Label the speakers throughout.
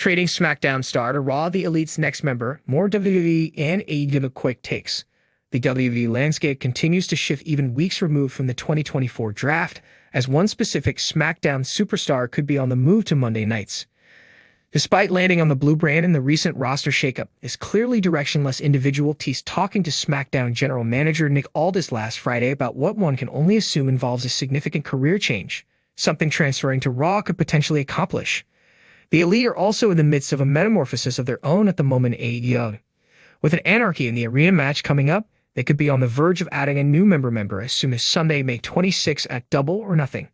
Speaker 1: Trading SmackDown star to Raw, the Elite's next member, more WWE and AEW quick takes. The WWE landscape continues to shift even weeks removed from the 2024 draft, as one specific SmackDown superstar could be on the move to Monday nights. Despite landing on the blue brand in the recent roster shakeup, this clearly directionless individual teased talking to SmackDown general manager Nick Aldis last Friday about what one can only assume involves a significant career change, something transferring to Raw could potentially accomplish. The Elite are also in the midst of a metamorphosis of their own at the moment in AEW. With an Anarchy in the Arena match coming up, they could be on the verge of adding a new member as soon as Sunday, May 26 at Double or Nothing.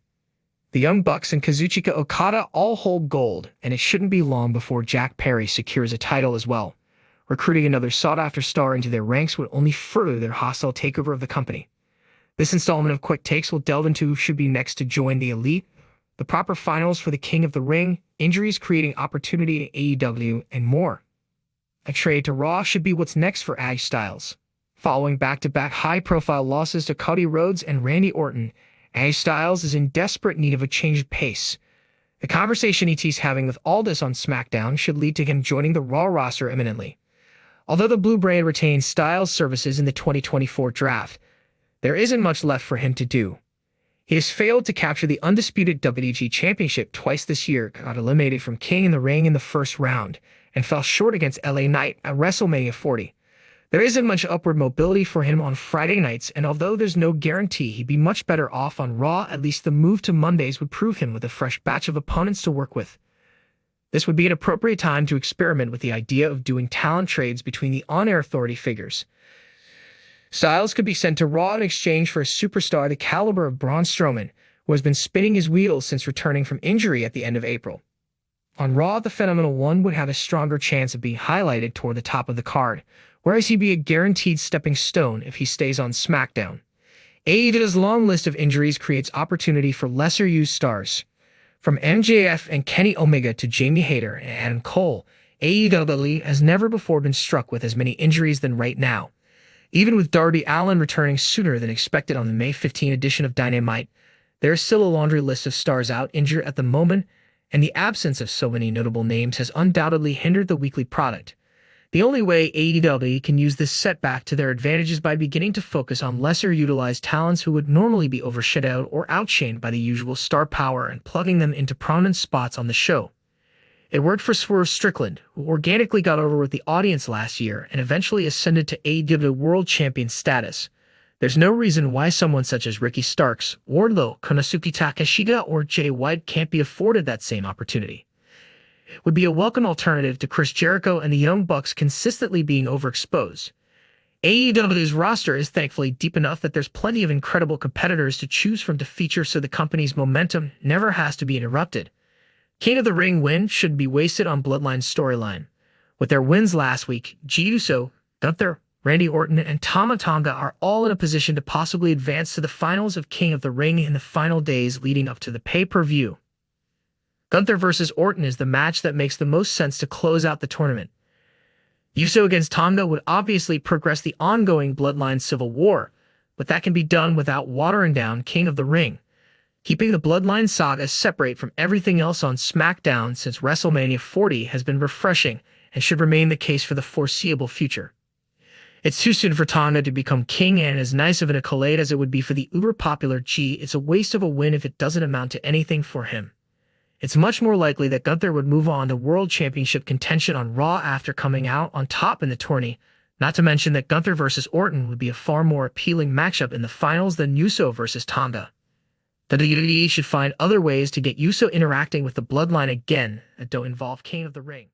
Speaker 1: The Young Bucks and Kazuchika Okada all hold gold, and it shouldn't be long before Jack Perry secures a title as well. Recruiting another sought-after star into their ranks would only further their hostile takeover of the company. This installment of Quick Takes will delve into who should be next to join the Elite, the proper finals for the King of the Ring, injuries creating opportunity in AEW, and more. A trade to Raw should be what's next for AJ Styles. Following back-to-back high-profile losses to Cody Rhodes and Randy Orton, AJ Styles is in desperate need of a change of pace. The conversation he's having with Aldis on SmackDown should lead to him joining the Raw roster imminently. Although the Blue Brand retains Styles' services in the 2024 draft, there isn't much left for him to do. He has failed to capture the undisputed WWE Championship twice this year, got eliminated from King in the Ring in the first round, and fell short against LA Knight at WrestleMania 40. There isn't much upward mobility for him on Friday nights, and although there's no guarantee he'd be much better off on Raw, at least the move to Mondays would prove him with a fresh batch of opponents to work with. This would be an appropriate time to experiment with the idea of doing talent trades between the on-air authority figures. Styles could be sent to Raw in exchange for a superstar the caliber of Braun Strowman, who has been spinning his wheels since returning from injury at the end of April. On Raw, the Phenomenal One would have a stronger chance of being highlighted toward the top of the card, whereas he'd be a guaranteed stepping stone if he stays on SmackDown. AEW's long list of injuries creates opportunity for lesser-used stars. From MJF and Kenny Omega to Jamie Hayter and Adam Cole, AEW has never before been struck with as many injuries than right now. Even with Darby Allin returning sooner than expected on the May 15 edition of Dynamite, there is still a laundry list of stars out injured at the moment, and the absence of so many notable names has undoubtedly hindered the weekly product. The only way AEW can use this setback to their advantage is by beginning to focus on lesser-utilized talents who would normally be overshadowed or outshined by the usual star power and plugging them into prominent spots on the show. It worked for Swerve Strickland, who organically got over with the audience last year and eventually ascended to AEW World Champion status. There's no reason why someone such as Ricky Starks, Wardlow, Konosuke Takeshita, or Jay White can't be afforded that same opportunity. It would be a welcome alternative to Chris Jericho and the Young Bucks consistently being overexposed. AEW's roster is thankfully deep enough that there's plenty of incredible competitors to choose from to feature, so the company's momentum never has to be interrupted. King of the Ring win shouldn't be wasted on Bloodline's storyline. With their wins last week, Jey Uso, Gunther, Randy Orton, and Tama Tonga are all in a position to possibly advance to the finals of King of the Ring in the final days leading up to the pay-per-view. Gunther versus Orton is the match that makes the most sense to close out the tournament. Uso against Tonga would obviously progress the ongoing Bloodline Civil War, but that can be done without watering down King of the Ring. Keeping the Bloodline saga separate from everything else on SmackDown since WrestleMania 40 has been refreshing and should remain the case for the foreseeable future. It's too soon for Tonga to become king, and as nice of an accolade as it would be for the uber-popular G, it's a waste of a win if it doesn't amount to anything for him. It's much more likely that Gunther would move on to World Championship contention on Raw after coming out on top in the tourney, not to mention that Gunther versus Orton would be a far more appealing matchup in the finals than Uso versus Tonga. The WWE should find other ways to get Uso interacting with the Bloodline again that don't involve King of the Ring.